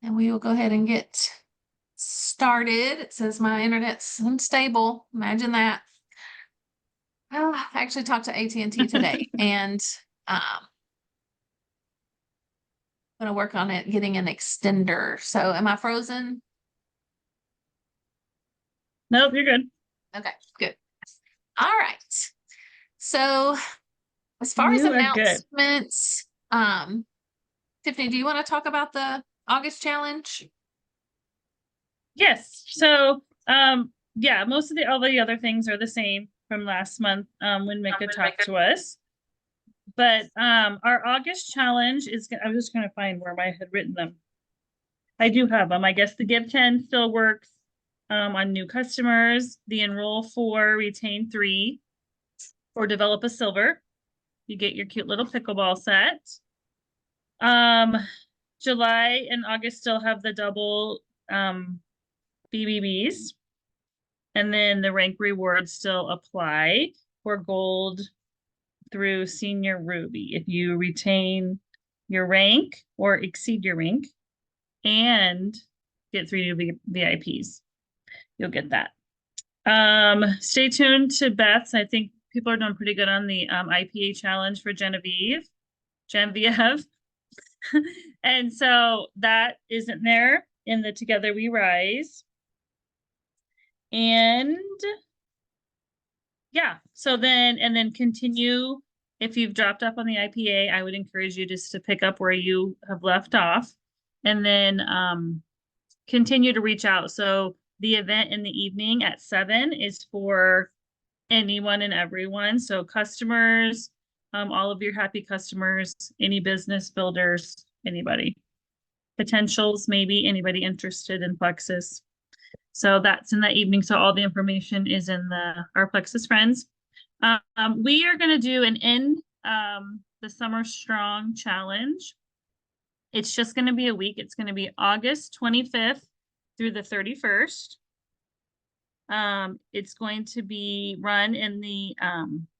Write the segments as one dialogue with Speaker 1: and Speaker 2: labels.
Speaker 1: And we will go ahead and get started. It says my internet's unstable. Imagine that. I actually talked to AT&T today, and I'm going to work on it, getting an extender. So am I frozen?
Speaker 2: Nope, you're good.
Speaker 1: Okay, good. All right. So as far as
Speaker 2: You are good.
Speaker 1: announcements, Tiffany, do you want to talk about the August challenge?
Speaker 2: Yes. So, yeah, most of all the other things are the same from last month, when Mika talked to us. But our August challenge is, I was just going to find where I had written them. I do have them. I guess the Give 10 still works on new customers, the Enroll 4, Retain 3, or Develop a Silver. You get your cute little pickleball set. July and August still have the double BBBs. And then the rank rewards still apply for gold through senior ruby. If you retain your rank or exceed your rank and get 3 new VIPs, you'll get that. Stay tuned to Beth's. I think people are doing pretty good on the IPA challenge for Genevieve. And so that isn't there in the Together We Rise. And yeah, so then continue. If you've dropped up on the IPA, I would encourage you just to pick up where you have left off, and then continue to reach out. So the event in the evening at 7 is for anyone and everyone. So customers, all of your happy customers, any business builders, anybody, potentials, maybe anybody interested in Plexus. So that's in the evening. So all the information is in our Plexus Friends. We are going to do an end the Summer Strong Challenge. It's just going to be a week. It's going to be August 25th through the 31st. It's going to be run in the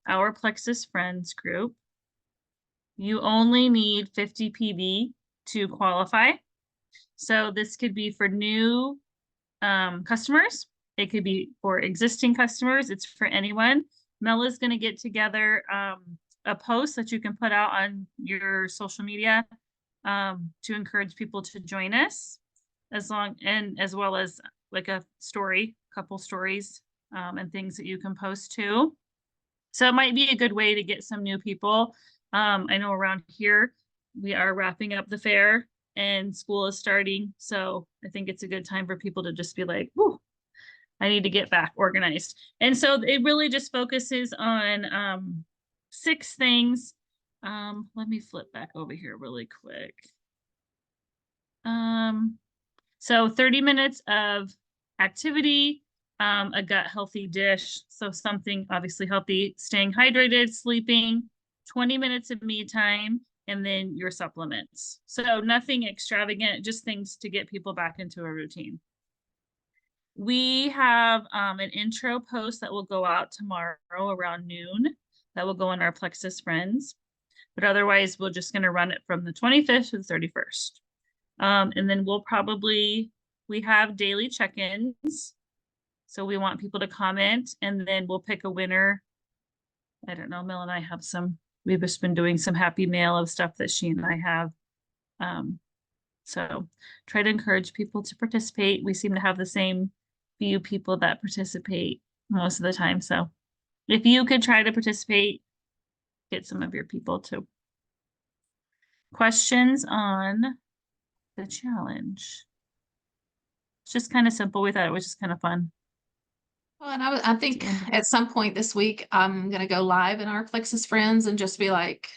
Speaker 2: Our Plexus Friends group. You only need 50 PV to qualify. So this could be for new customers. It could be for existing customers. It's for anyone. Mella's going to get together a post that you can put out on your social media to encourage people to join us, as well as like a couple stories, and things that you can post too. So it might be a good way to get some new people. I know around here we are wrapping up the fair and school is starting. So I think it's a good time for people to just be like, whoo, I need to get back organized. And so it really just focuses on 6 things. Let me flip back over here really quick. So 30 minutes of activity, a gut healthy dish. So something obviously healthy, staying hydrated, sleeping, 20 minutes of me time, and then your supplements. So nothing extravagant, just things to get people back into a routine. We have an intro post that will go out tomorrow around noon that will go in our Plexus Friends. But otherwise, we're just going to run it from the 25th to the 31st. And then we have daily check-ins. So we want people to comment, and then we'll pick a winner. I don't know, Mel and I have we've just been doing some happy mail of stuff that she and I have. So try to encourage people to participate. We seem to have the same few people that participate most of the time. So if you could try to participate, get some of your people too. Questions on the challenge? It's just kind of simple. We thought it was just kind of fun.
Speaker 1: Well, and I think at some point this week, I'm going to go live in our Plexus Friends and just be like,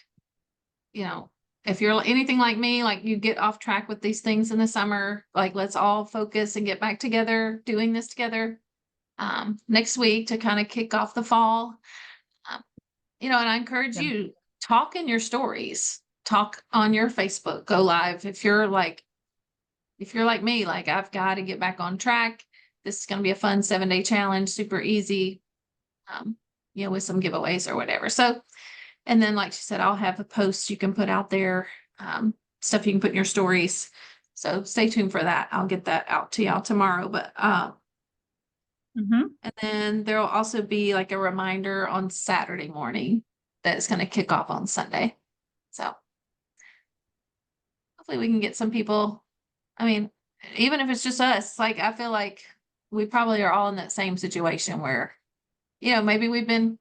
Speaker 1: if you're anything like me, like you get off track with these things in the summer, like let's all focus and get back together doing this together next week to kind of kick off the fall. And I encourage you, talk in your stories, talk on your Facebook, go live. If you're like me, like I've got to get back on track. This is going to be a fun 7-day challenge, super easy, with some giveaways or whatever. So, and then like she said, I'll have a post you can put out there, stuff you can put in your stories. So stay tuned for that. I'll get that out to y'all tomorrow. But
Speaker 2: Mhm.
Speaker 1: and then there'll also be like a reminder on Saturday morning that it's going to kick off on Sunday. So hopefully we can get some people. I mean, even if it's just us, like I feel like we probably are all in that same situation where, maybe we've been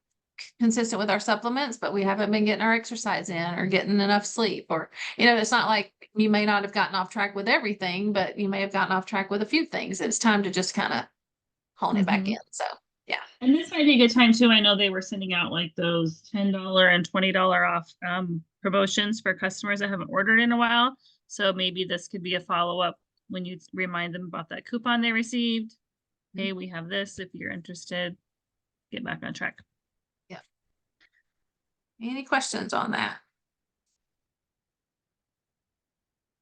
Speaker 1: consistent with our supplements, but we haven't been getting our exercise in or getting enough sleep. Or, it's not like you may not have gotten off track with everything, but you may have gotten off track with a few things. It's time to just kind of hone it back in. So, yeah.
Speaker 2: And this might be a good time too. I know they were sending out like those $10 and $20 off promotions for customers that haven't ordered in a while. So maybe this could be a follow-up when you remind them about that coupon they received. Hey, we have this if you're interested. Get back on track.
Speaker 1: Yeah. Any questions on that?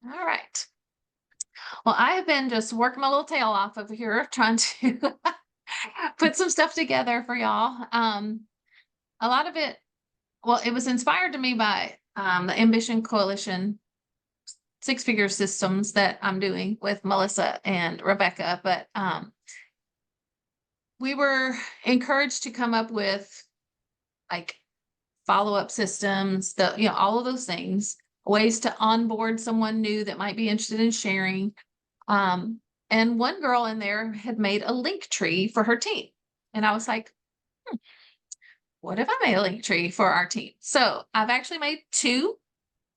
Speaker 1: All right. Well, I have been just working my little tail off over here trying to put some stuff together for y'all. A lot of it, well, it was inspired to me by the Ambition Coalition six-figure systems that I'm doing with Melissa and Rebecca. But we were encouraged to come up with like follow-up systems, all of those things, ways to onboard someone new that might be interested in sharing. And one girl in there had made a link tree for her team. And I was like, what if I made a link tree for our team? So I've actually made 2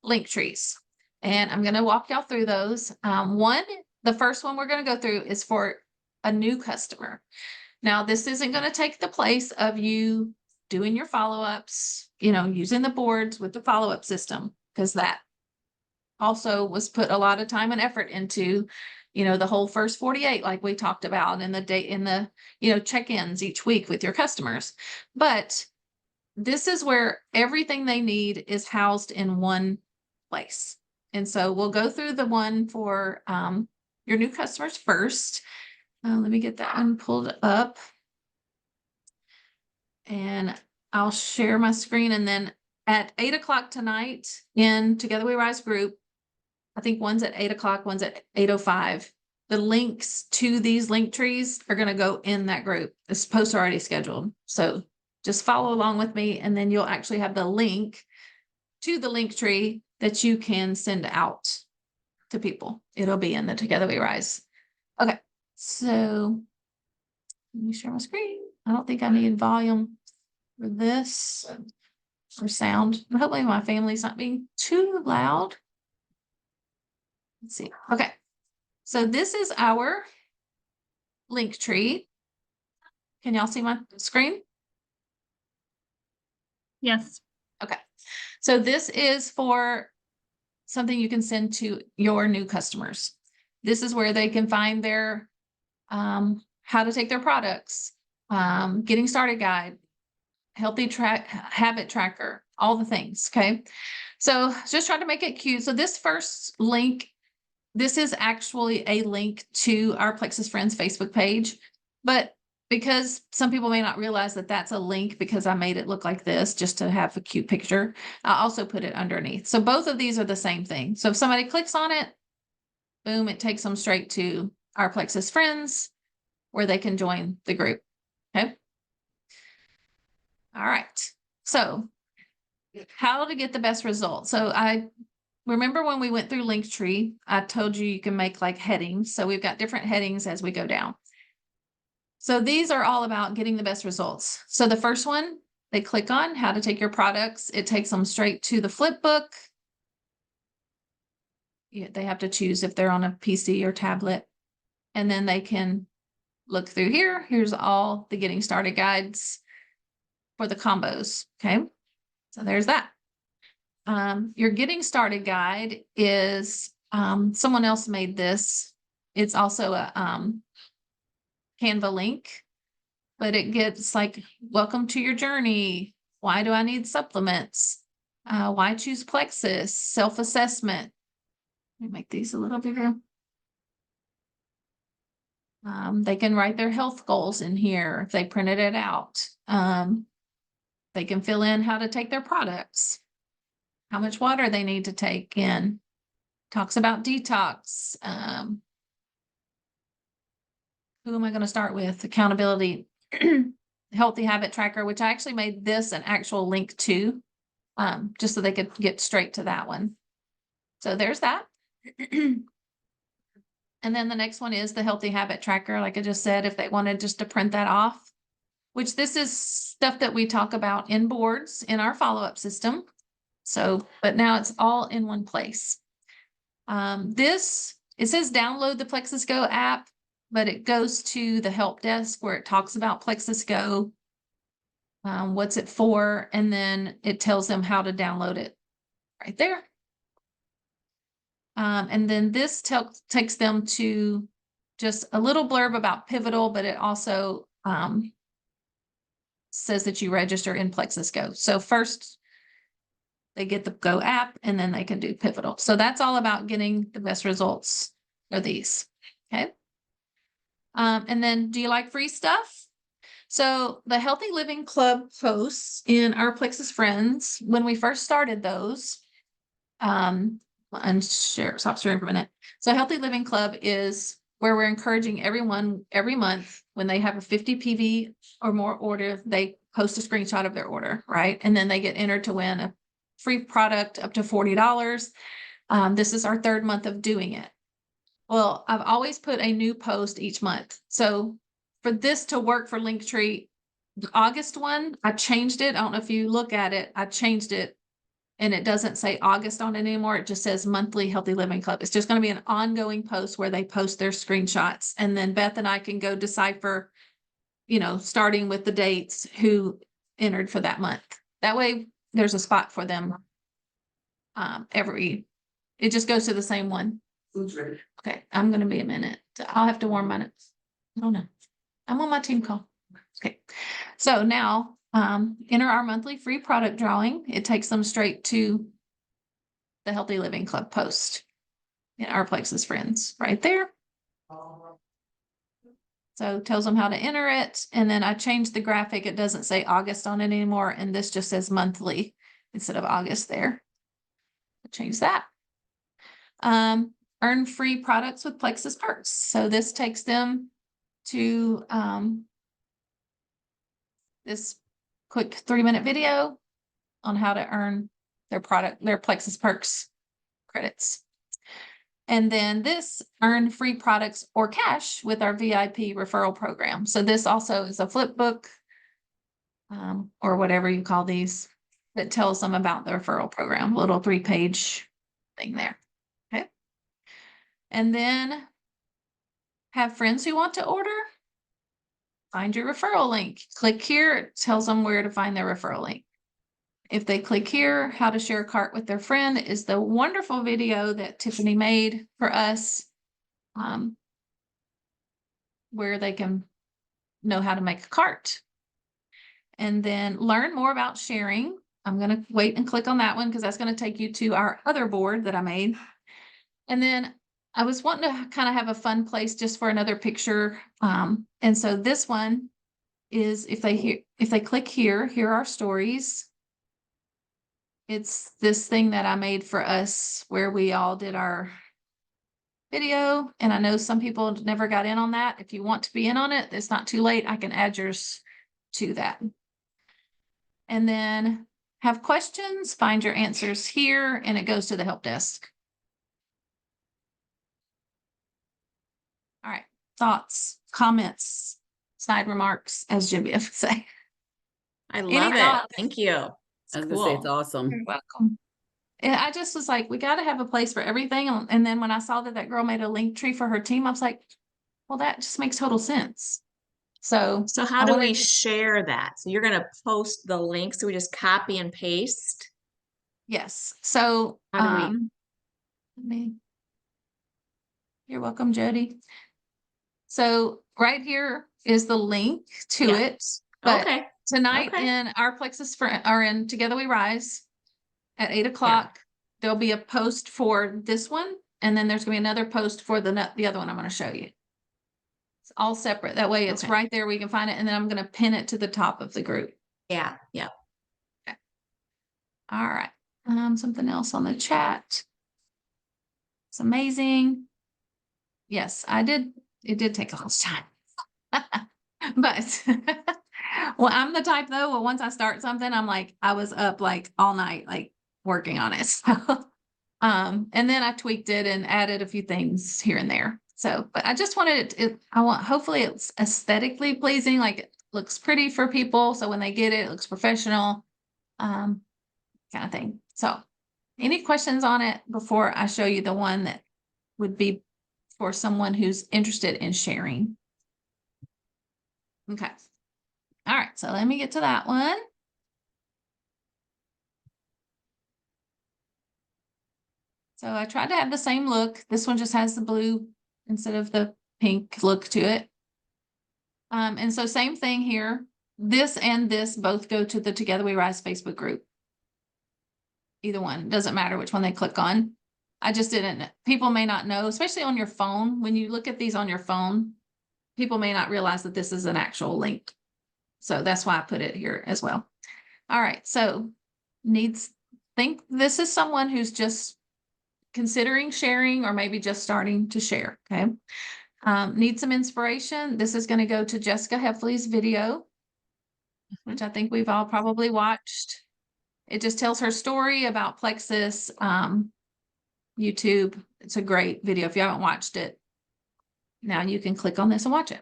Speaker 1: link trees and I'm going to walk y'all through those. The first one we're going to go through is for a new customer. Now, this isn't going to take the place of you doing your follow-ups, using the boards with the follow-up system, because that also was put a lot of time and effort into, the whole first 48, like we talked about, and the date in the, check-ins each week with your customers. But this is where everything they need is housed in one place. And so we'll go through the one for your new customers first. Let me get that one pulled up. And I'll share my screen. And then at 8 o'clock tonight in Together We Rise group, I think one's at 8 o'clock, one's at 8:05. The links to these link trees are going to go in that group. This posts are already scheduled. So just follow along with me, and then you'll actually have the link to the link tree that you can send out to people. It'll be in the Together We Rise. Okay, so let me share my screen. I don't think I need volume for this or sound. Hopefully my family's not being too loud. Let's see. Okay, so this is our link tree. Can y'all see my screen?
Speaker 2: Yes.
Speaker 1: Okay, so this is for something you can send to your new customers. This is where they can find their how to take their products, getting started guide, healthy habit tracker, all the things. Okay, so just trying to make it cute. So this first link, this is actually a link to our Plexus Friends Facebook page, but because some people may not realize that that's a link because I made it look like this just to have a cute picture, I also put it underneath. So both of these are the same thing. So if somebody clicks on it, boom, it takes them straight to our Plexus Friends where they can join the group. Okay. All right. So how to get the best results. So I remember when we went through Linktree, I told you you can make like headings. So we've got different headings as we go down. So these are all about getting the best results. So the first one, they click on how to take your products. It takes them straight to the flip book. They have to choose if they're on a PC or tablet. And then they can look through here. Here's all the getting started guides for the combos. Okay, so there's that. Your getting started guide is someone else made this. It's also a Canva link, but it gets like, welcome to your journey. Why do I need supplements? Why choose Plexus? Self-assessment. Let me make these a little bigger. They can write their health goals in here if they printed it out. They can fill in how to take their products, how much water they need to take in, talks about detox. Who am I going to start with? Accountability, healthy habit tracker, which I actually made this an actual link to, just so they could get straight to that one. So there's that. And then the next one is the healthy habit tracker. Like I just said, if they wanted just to print that off, which this is stuff that we talk about in boards in our follow-up system. So, but now it's all in one place. It says download the Plexus Go app, but it goes to the help desk where it talks about Plexus Go, what's it for, and then it tells them how to download it right there. And then this takes them to just a little blurb about Pivotal, but it also says that you register in Plexus Go. So first they get the Go app and then they can do Pivotal. So that's all about getting the best results for these. Okay. And then do you like free stuff? So the Healthy Living Club posts in our Plexus Friends, when we first started those, stop sharing for a minute. So Healthy Living Club is where we're encouraging everyone every month when they have a 50 PV or more order, they post a screenshot of their order, right? And then they get entered to win a free product up to $40. This is our third month of doing it. Well, I've always put a new post each month. So for this to work for Linktree, the August one, I changed it. I don't know if you look at it, I changed it and it doesn't say August on it anymore. It just says monthly Healthy Living Club. It's just going to be an ongoing post where they post their screenshots. And then Beth and I can go decipher, starting with the dates, who entered for that month. That way there's a spot for them. It just goes to the same one.
Speaker 3: Food's ready.
Speaker 1: Okay, I'm going to be a minute. I'll have to warm my nuts. Oh no, I'm on my team call. Okay, so now enter our monthly free product drawing. It takes them straight to the Healthy Living Club post in our Plexus Friends right there. So it tells them how to enter it. And then I changed the graphic. It doesn't say August on it anymore. And this just says monthly instead of August there. I'll change that. Earn free products with Plexus Perks. So this takes them to this quick 3-minute video on how to earn their Plexus Perks credits. And then this earn free products or cash with our VIP referral program. So this also is a flip book or whatever you call these that tells them about the referral program, little 3-page thing there. Okay. And then have friends who want to order. Find your referral link. Click here. It tells them where to find their referral link. If they click here, how to share a cart with their friend is the wonderful video that Tiffany made for us, where they can know how to make a cart. And then learn more about sharing. I'm going to wait and click on that one because that's going to take you to our other board that I made. And then I was wanting to kind of have a fun place just for another picture. And so this one is if they click here are our stories. It's this thing that I made for us where we all did our video. And I know some people never got in on that. If you want to be in on it, it's not too late. I can add yours to that. And then have questions, find your answers here, and it goes to the help desk. All right, thoughts, comments, side remarks, as Jim would say.
Speaker 4: I love it.
Speaker 1: thoughts?
Speaker 4: Thank you.
Speaker 3: I was
Speaker 4: That's
Speaker 3: gonna say it's
Speaker 4: cool.
Speaker 3: awesome.
Speaker 1: You're welcome. And I just was like, we got to have a place for everything. And then when I saw that girl made a link tree for her team, I was like, well, that just makes total sense. So
Speaker 4: How
Speaker 1: I
Speaker 4: do
Speaker 1: wanted
Speaker 4: we
Speaker 1: to-
Speaker 4: share that? So you're going to post the link. So we just copy and paste.
Speaker 1: Yes. So
Speaker 4: How do we-
Speaker 1: you're welcome, Jody. So right here is the link to
Speaker 4: Yeah.
Speaker 1: it. But
Speaker 4: Okay.
Speaker 1: tonight
Speaker 4: Okay.
Speaker 1: in our Plexus in Together We Rise at 8 o'clock, there'll be a post for this one. And then there's gonna be another post for the other one I'm gonna show you. It's all separate. That way it's
Speaker 4: Okay.
Speaker 1: right there. We can find it. And then I'm gonna pin it to the top of the group.
Speaker 4: Yeah. Yeah.
Speaker 1: All right. Something else on the chat. It's amazing. Yes, I did. It did take a long time. But well, I'm the type though, well, once I start something, I'm like, I was up like all night, like working on it. So, and then I tweaked it and added a few things here and there. So, but I just wanted I want, hopefully it's aesthetically pleasing, like it looks pretty for people. So when they get it, it looks professional, kind of thing. So any questions on it before I show you the one that would be for someone who's interested in sharing? Okay. All right. So let me get to that one. So I tried to have the same look. This one just has the blue instead of the pink look to it. And so same thing here. This and this both go to the Together We Rise Facebook group. Either one, doesn't matter which one they click on. I just didn't, people may not know, especially on your phone. When you look at these on your phone, people may not realize that this is an actual link. So that's why I put it here as well. All right. So think this is someone who's just considering sharing or maybe just starting to share. Okay. Need some inspiration. This is going to go to Jessica Heffley's video, which I think we've all probably watched. It just tells her story about Plexus, YouTube. It's a great video. If you haven't watched it, now you can click on this and watch it.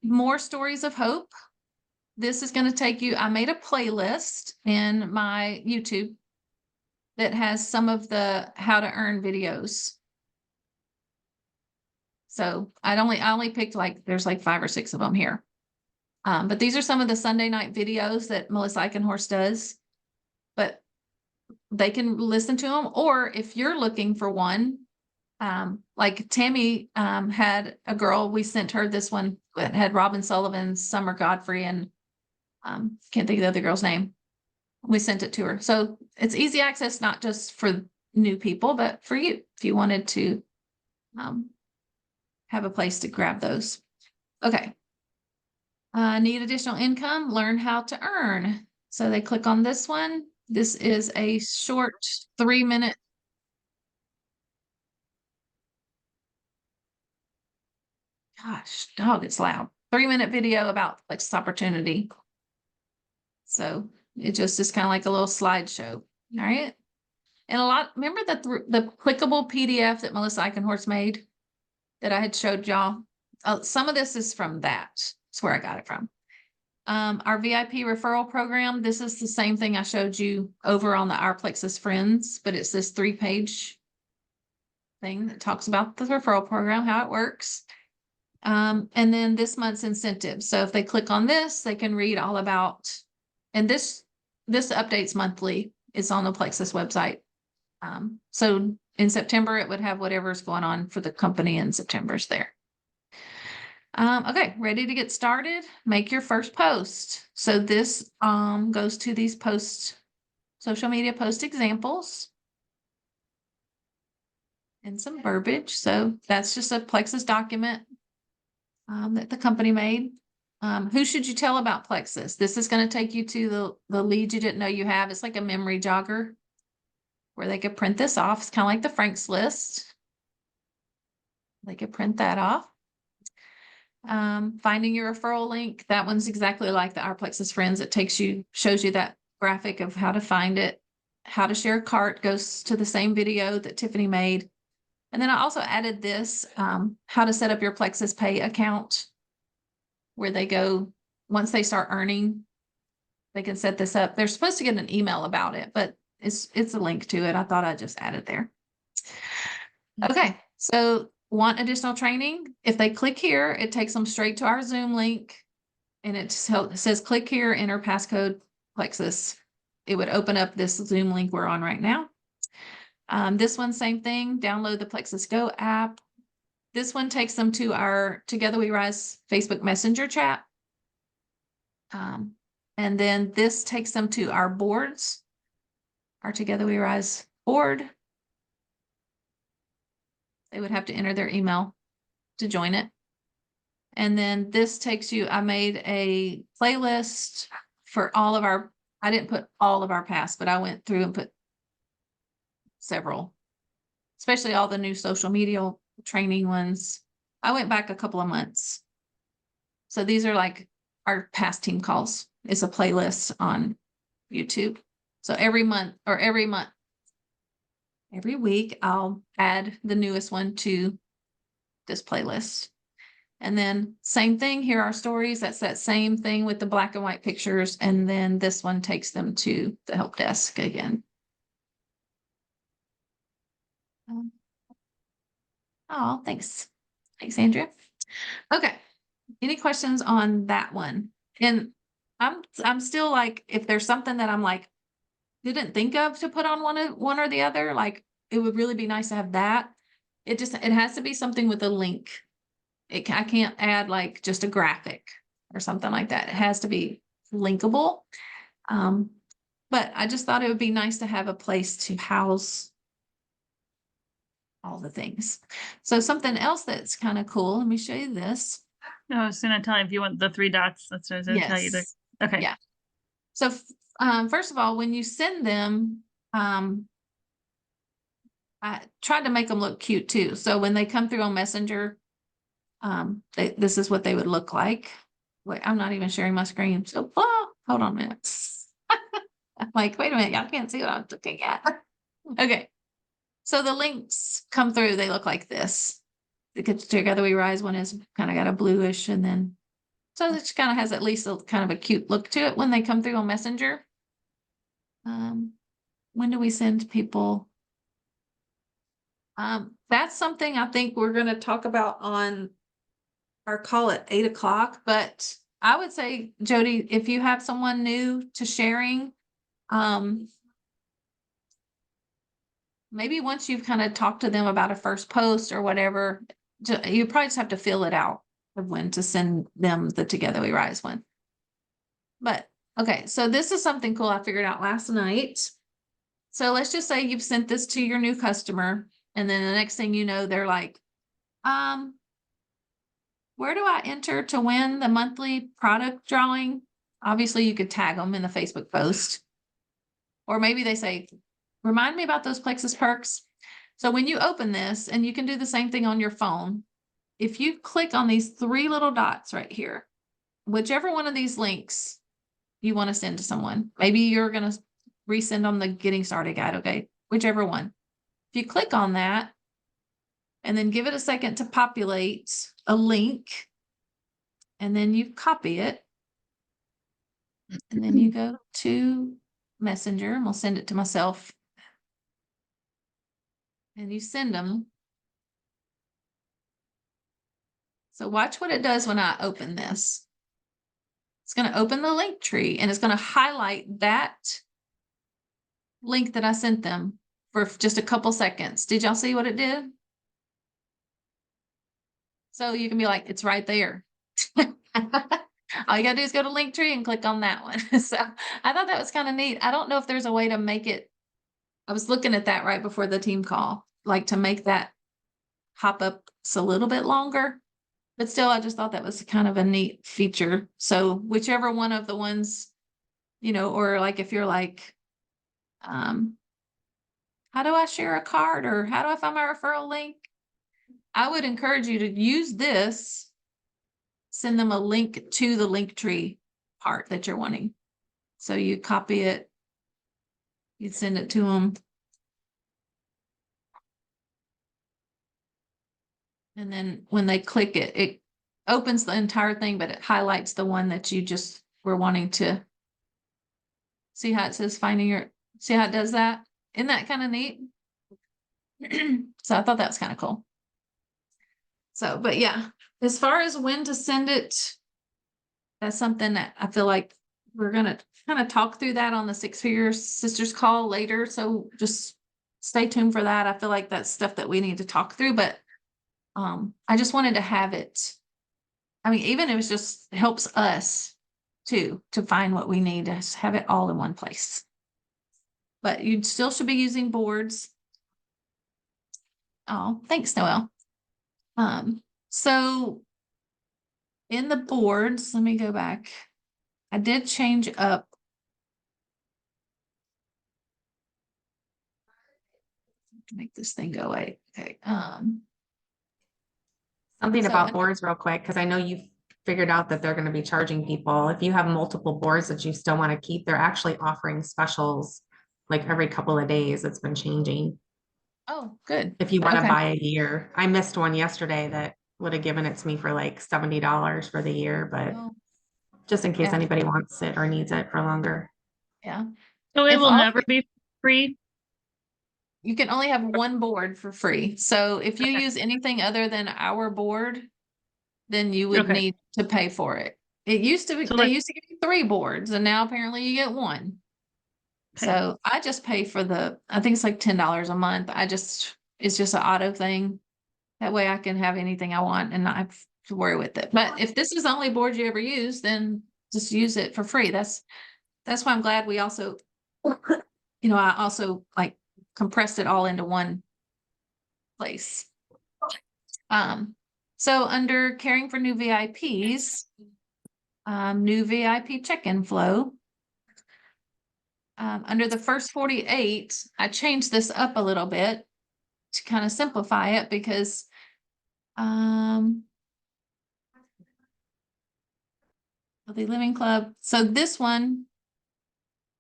Speaker 1: More stories of hope. This is going to take you, I made a playlist in my YouTube that has some of the how to earn videos. So I only picked like, there's like 5 or 6 of them here. But these are some of the Sunday night videos that Melissa Eichenhorst does, but they can listen to them. Or if you're looking for one, like Tammy had a girl, we sent her this one that had Robin Sullivan, Summer Godfrey, and can't think of the other girl's name. We sent it to her. So it's easy access, not just for new people, but for you, if you wanted to have a place to grab those. Okay. Need additional income, learn how to earn. So they click on this one. This is a short 3-minute. Gosh, dog, it's loud. 3-minute video about Plexus opportunity. So it just is kind of like a little slideshow. All right. And remember the clickable PDF that Melissa Eichenhorst made that I had showed y'all? Some of this is from that. That's where I got it from. Our VIP referral program. This is the same thing I showed you over on the Our Plexus Friends, but it's this 3-page thing that talks about the referral program, how it works. And then this month's incentives. So if they click on this, they can read all about, and this updates monthly. It's on the Plexus website. So in September, it would have whatever's going on for the company in September's there. Okay, ready to get started? Make your first post. So this goes to these social media post examples and some verbiage. So that's just a Plexus document that the company made. Who should you tell about Plexus? This is going to take you to the leads you didn't know you have. It's like a memory jogger where they could print this off. It's kind of like the Frank's list. They could print that off. Finding your referral link. That one's exactly like the Our Plexus Friends. It shows you that graphic of how to find it. How to share a cart goes to the same video that Tiffany made. And then I also added this, how to set up your Plexus Pay account, where they go, once they start earning, they can set this up. They're supposed to get an email about it, but it's a link to it. I thought I just added there. Okay, so want additional training? If they click here, it takes them straight to our Zoom link, and it says click here, enter passcode Plexus. It would open up this Zoom link we're on right now. This one, same thing, download the Plexus Go app. This one takes them to our Together We Rise Facebook Messenger chat. And then this takes them to our boards, our Together We Rise board. They would have to enter their email to join it. And then this takes you, I made a playlist for I didn't put all of our past, but I went through and put several especially all the new social media training ones. I went back a couple of months. So these are like our past team calls. It's a playlist on YouTube. So every week, I'll add the newest one to this playlist. And then same thing, here are stories. That's that same thing with the black and white pictures. And then this one takes them to the help desk again. Oh, thanks. Thanks, Andrea. Okay. Any questions on that one? And I'm still like, if there's something that I'm like, didn't think of to put on one or the other, like it would really be nice to have that. It has to be something with a link. I can't add like just a graphic or something like that. It has to be linkable. But I just thought it would be nice to have a place to house all the things. So something else that's kind of cool. Let me show you this.
Speaker 2: No, I was gonna tell you if you want the 3 dots, that's what I was gonna tell you to.
Speaker 1: Yes.
Speaker 2: Okay.
Speaker 1: Yeah. So first of all, when you send them, I tried to make them look cute too. So when they come through on Messenger, this is what they would look like. Wait, I'm not even sharing my screen. So hold on a minute. I'm like, wait a minute, y'all can't see what I'm looking at. Okay. So the links come through, they look like this. The Together We Rise one is kind of got a bluish, and then so it kind of has at least a kind of a cute look to it when they come through on Messenger. When do we send people? That's something I think we're going to talk about on our call at 8 o'clock. But I would say, Jody, if you have someone new to sharing, maybe once you've kind of talked to them about a first post or whatever, you probably just have to fill it out of when to send them the Together We Rise one. But okay, so this is something cool I figured out last night. So let's just say you've sent this to your new customer, and then the next thing you know, they're like, where do I enter to win the monthly product drawing? Obviously, you could tag them in the Facebook post. Or maybe they say, remind me about those Plexus perks. So when you open this, and you can do the same thing on your phone, if you click on these 3 little dots right here, whichever one of these links you want to send to someone, maybe you're going to resend on the getting started guide, okay? Whichever one. If you click on that and then give it a second to populate a link, and then you copy it, and then you go to Messenger, and we'll send it to myself, and you send them. So watch what it does when I open this. It's going to open the link tree, and it's going to highlight that link that I sent them for just a couple seconds. Did y'all see what it did? So you can be like, it's right there. All you gotta do is go to LinkTree and click on that one. So I thought that was kind of neat. I don't know if there's a way to make it. I was looking at that right before the team call, like to make that hop up a little bit longer. But still, I just thought that was kind of a neat feature. So whichever one of the ones, or like if you're like, how do I share a card, or how do I find my referral link? I would encourage you to use this, send them a link to the LinkTree part that you're wanting. So you copy it, you send it to them. And then when they click it, it opens the entire thing, but it highlights the one that you just were wanting to see. How it says see how it does that? Isn't that kind of neat? So I thought that was kind of cool. So, but yeah, as far as when to send it, that's something that I feel like we're going to kind of talk through that on the Six Figure Sisters call later. So just stay tuned for that. I feel like that's stuff that we need to talk through, but I just wanted to have it. I mean, even if it just helps us too, to find what we need, to have it all in one place. But you still should be using boards. Oh, thanks, Noelle. So in the boards, let me go back. I did change up. to make this thing go away. Okay,
Speaker 3: Something
Speaker 1: So,
Speaker 3: about
Speaker 1: and-
Speaker 3: boards real quick, because I know you've figured out that they're gonna be charging people. If you have multiple boards that you still want to keep, they're actually offering specials like every couple of days. It's been changing.
Speaker 1: oh, good.
Speaker 3: If you want to
Speaker 1: Okay.
Speaker 3: buy a year. I missed one yesterday that would have given it to me for like $70 for the year, but
Speaker 1: Oh,
Speaker 3: just in case
Speaker 1: Yeah.
Speaker 3: anybody wants it or needs it for longer.
Speaker 1: yeah.
Speaker 2: So it
Speaker 1: If
Speaker 2: will
Speaker 1: all-
Speaker 2: never be free.
Speaker 1: You can only have one board for free. So if you use anything other than our board, then you would
Speaker 2: Okay.
Speaker 1: need to pay for it. It used to be,
Speaker 2: So
Speaker 1: they
Speaker 2: like-
Speaker 1: used to give you 3 boards and now apparently you get 1.
Speaker 2: Okay.
Speaker 1: So I just pay for I think it's like $10 a month. It's just an auto thing. That way I can have anything I want and not have to worry with it. But if this is the only board you ever use, then just use it for free. That's why I'm glad we also, I also like compressed it all into one place. So under caring for new VIPs, new VIP check-in flow. Under the first 48, I changed this up a little bit to kind of simplify it because the living club. So this one,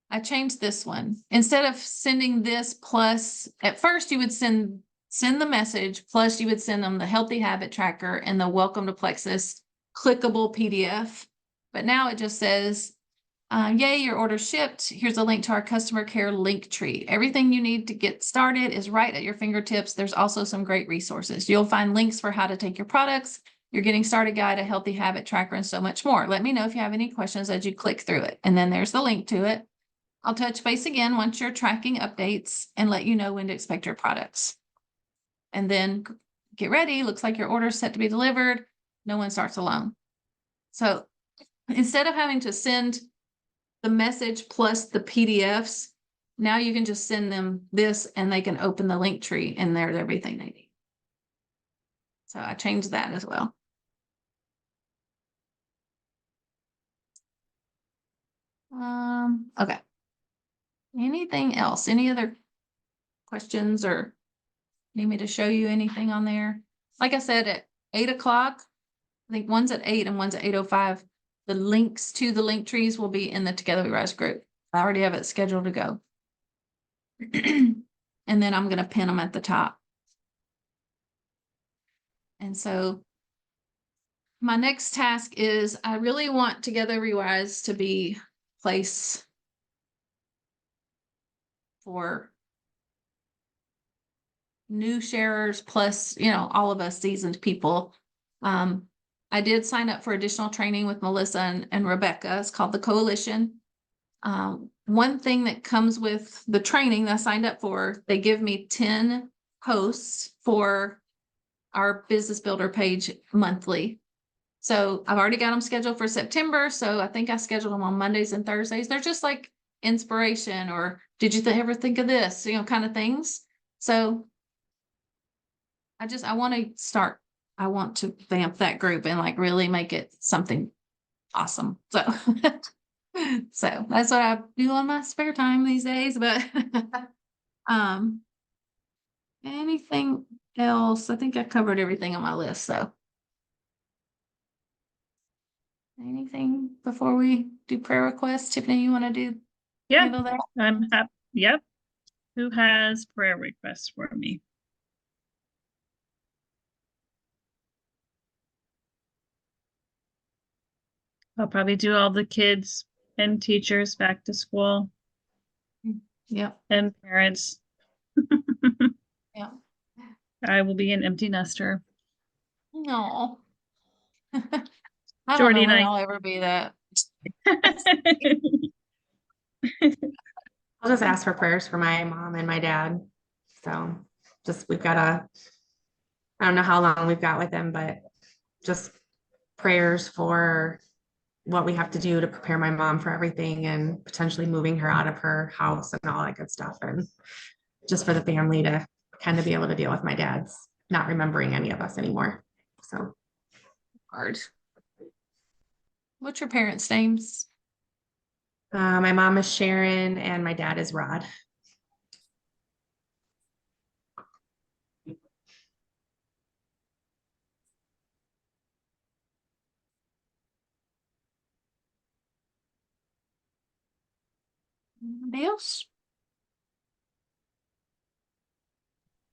Speaker 1: I changed this one. Instead of sending this plus, at first you would send the message, plus you would send them the healthy habit tracker and the welcome to Plexus clickable PDF. But now it just says, yay, your order shipped. Here's a link to our customer care LinkTree. Everything you need to get started is right at your fingertips. There's also some great resources. You'll find links for how to take your products, your getting started guide, a healthy habit tracker, and so much more. Let me know if you have any questions as you click through it. And then there's the link to it. I'll touch base again once you're tracking updates and let you know when to expect your products. And then get ready. Looks like your order is set to be delivered. No one starts alone. So instead of having to send the message plus the PDFs, now you can just send them this and they can open the link tree and there's everything they need. So I changed that as well. Okay. Anything else? Any other questions or need me to show you anything on there? Like I said, at 8 o'clock, I think one's at 8 and one's at 8:05. The links to the link trees will be in the Together We Rise group. I already have it scheduled to go. And then I'm going to pin them at the top. And so my next task is I really want Together We Rise to be a place for new sharers plus, all of us seasoned people. I did sign up for additional training with Melissa and Rebecca. It's called the Coalition. One thing that comes with the training that I signed up for, they give me 10 posts for our business builder page monthly. So I've already got them scheduled for September. So I think I scheduled them on Mondays and Thursdays. They're just like inspiration or did you ever think of this, kind of things. So I want to vamp that group and like really make it something awesome. So, so that's what I do on my spare time these days, but, anything else? I think I covered everything on my list. So anything before we do prayer requests? Tiffany, you want to do
Speaker 2: Yeah,
Speaker 1: handle that?
Speaker 2: I'm happy. Yep. Who has prayer requests for me? I'll probably do all the kids and teachers back to school
Speaker 1: Yep.
Speaker 2: and parents.
Speaker 1: Yep.
Speaker 2: I will be an empty nester.
Speaker 1: No. I don't
Speaker 2: Jordy
Speaker 1: know
Speaker 2: and
Speaker 1: when
Speaker 2: I-
Speaker 1: I'll ever be that.
Speaker 3: I'll just ask for prayers for my mom and my dad. So we've got I don't know how long we've got with them, but just prayers for what we have to do to prepare my mom for everything and potentially moving her out of her house and all that good stuff. And just for the family to kind of be able to deal with my dad's not remembering any of us anymore. So
Speaker 1: Hard. What's your parents' names?
Speaker 3: my mom is Sharon and my dad is Rod.
Speaker 1: Anybody else?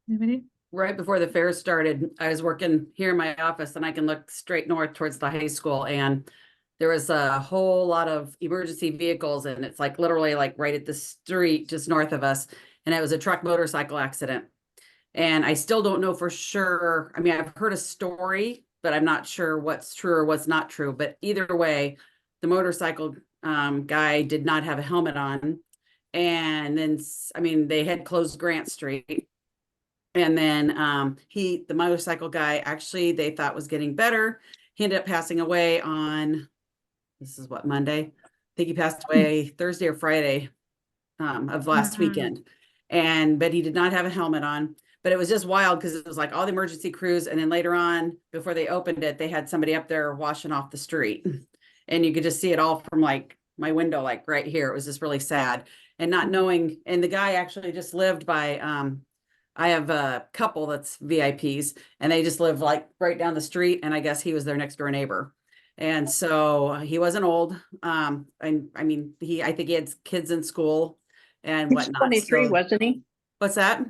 Speaker 2: Anybody?
Speaker 5: Right before the fair started, I was working here in my office and I can look straight north towards the high school, and there was a whole lot of emergency vehicles, and it's like literally like right at the street just north of us. And it was a truck motorcycle accident. And I still don't know for sure. I mean, I've heard a story, but I'm not sure what's true or what's not true. But either way, the motorcycle guy did not have a helmet on. And then, I mean, they had closed Grant Street. And then the motorcycle guy actually they thought was getting better. He ended up passing away on, this is what, Monday? I think he passed away Thursday or Friday of last weekend. But he did not have a helmet on. But it was just wild because it was like all the emergency crews. And then later on, before they opened it, they had somebody up there washing off the street. And you could just see it all from like my window, like right here. It was just really sad. And not knowing, and the guy actually just lived by I have a couple that's VIPs and they just live like right down the street. And I guess he was their next door neighbor. And so he wasn't old. And I mean, I think he had kids in school and
Speaker 6: He's
Speaker 5: whatnot.
Speaker 6: 23,
Speaker 5: So-
Speaker 6: wasn't he?
Speaker 5: What's that?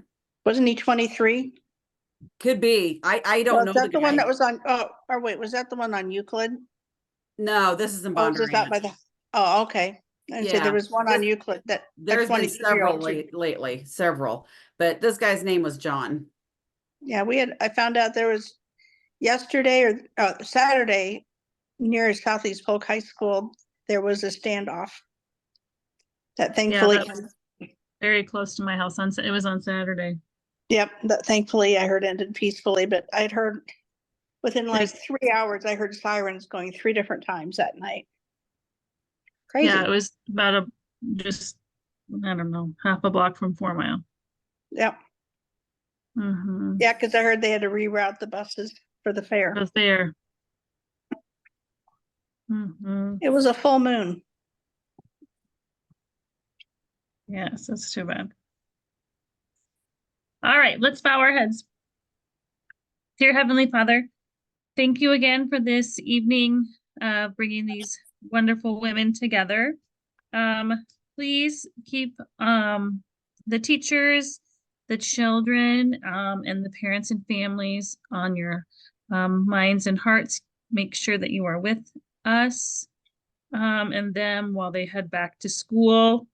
Speaker 6: Wasn't he 23?
Speaker 5: Could be. I don't
Speaker 6: Was
Speaker 5: know
Speaker 6: that the one
Speaker 5: guy.
Speaker 6: that was on, oh, or wait, was that the one on Euclid?
Speaker 5: No, this is in
Speaker 6: Or was it that by
Speaker 5: Bondurant.
Speaker 6: the, oh, okay. And so
Speaker 5: Yeah,
Speaker 6: there was one on
Speaker 5: this-
Speaker 6: Euclid that. a
Speaker 5: There's been
Speaker 6: 23-year-old
Speaker 5: several lately, several. But this guy's name was John.
Speaker 6: Yeah, I found out there was yesterday or Saturday near Southeast Polk High School, there was a standoff. That thankfully,
Speaker 2: that was very close to my house it was on Saturday.
Speaker 6: yep, that thankfully I heard ended peacefully, but I'd heard within like
Speaker 2: There's-
Speaker 6: 3 hours, I heard sirens going 3 different times that night. Crazy.
Speaker 2: Yeah, it was about just, I don't know, half a block from 4 Mile.
Speaker 6: Yep.
Speaker 2: Mm-hmm.
Speaker 6: Yeah, because I heard they had to reroute the buses for the fair.
Speaker 2: Was there. Mm-hmm.
Speaker 6: It was a full moon.
Speaker 2: Yes, that's too bad. All right, let's bow our heads. Dear Heavenly Father, thank you again for this evening, bringing these wonderful women together. Please keep the teachers, the children, and the parents and families on your minds and hearts. Make sure that you are with us and them while they head back to school.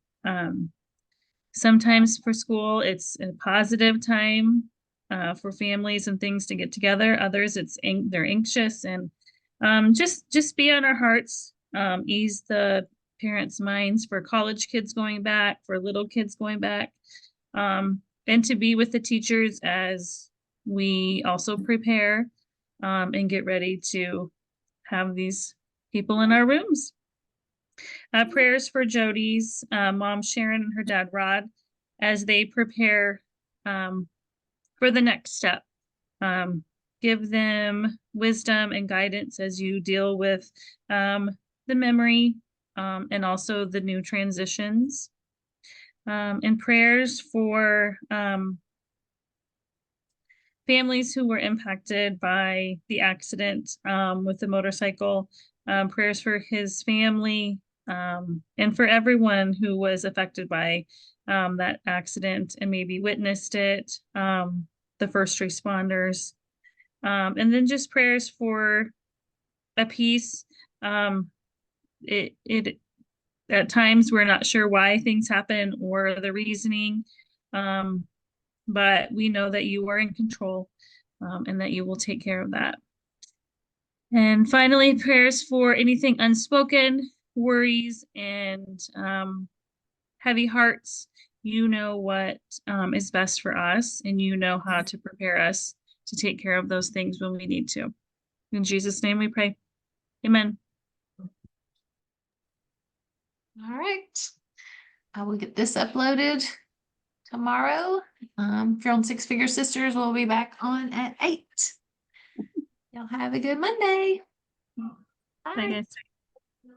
Speaker 2: Sometimes for school, it's a positive time for families and things to get together. Others, they're anxious, and just be on our hearts. Ease the parents' minds for college kids going back, for little kids going back, and to be with the teachers as we also prepare and get ready to have these people in our rooms. Prayers for Jody's mom Sharon and her dad Rod as they prepare for the next step. Give them wisdom and guidance as you deal with the memory and also the new transitions. And prayers for families who were impacted by the accident with the motorcycle. Prayers for his family and for everyone who was affected by that accident and maybe witnessed it, the first responders, and then just prayers for a peace. It at times we're not sure why things happen or the reasoning, but we know that you are in control and that you will take care of that. And finally, prayers for anything unspoken, worries, and heavy hearts. You know what is best for us, and you know how to prepare us to take care of those things when we need to. In Jesus' name we pray. Amen.
Speaker 1: All right. I will get this uploaded tomorrow. If you're on Six Figure Sisters, we'll be back on at 8. Y'all have a good Monday.
Speaker 2: Bye,
Speaker 1: Bye.
Speaker 2: guys.